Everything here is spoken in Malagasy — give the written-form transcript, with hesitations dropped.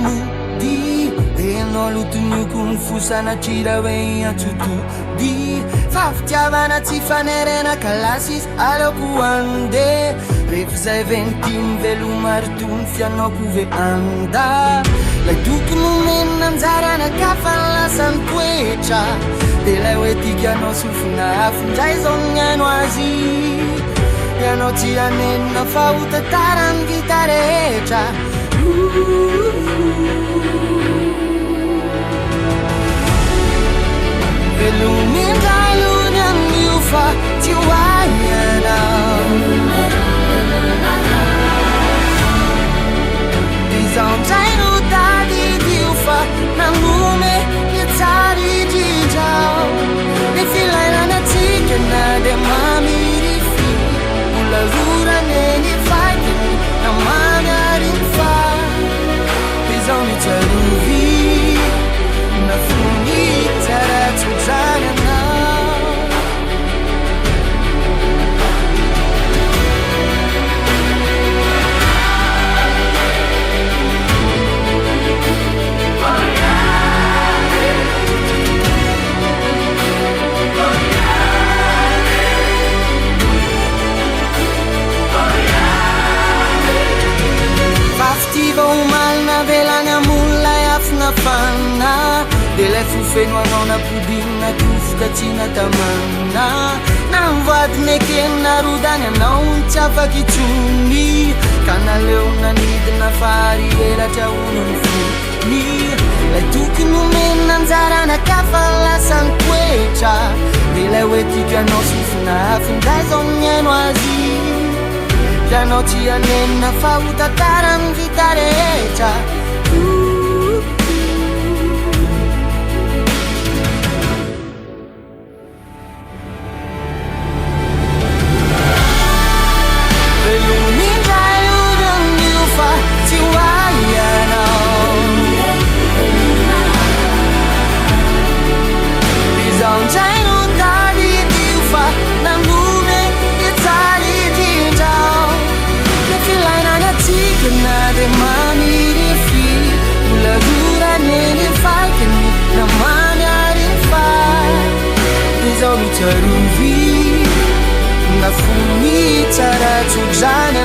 modi enao lotonoko ny fosana tsirave atsotody fa fitiavana tsy fanerena kalasy izy aleoko ande rehefa zay ventimy velomarotony fianaoko ve anda lay tokony omenina anjarana kafa ny lasany toetra de lay hoe tikanao sofina afindray zao niano azy ianao tsy anenina fa ho tantarany vita rehetra velomindray lony amin'io fa tsy hoaianao izaondray no tadidio fa nanome itsary drindrao ny filainanatsika na de mamirify mbola roraneny faikiny na manariny fa izao mitsarovy na fonitsara tsodraranao faftiva omalina velany amolla afina fanna de lay fofeno anao napodinina tofoka tsy natamana na mivadiny ekenina rodany anao ny tsy afaky itsony ka naleo nanidina fary elatra onony fony lay tokony omenina anjarana kafa lasany toetra de lay hoe tikanao sofina afindray zao niaino azy ianao tsy anenina fa ho tantarany vita rehetra velomindray oran'io fa tsy hoaianao izaondray no tadidio fa nanome itsary drindrao ny filainanatsika na de mamirify mbola roraneny faikiny na manariny fa izao mitsarovy na fonitsara tsodrana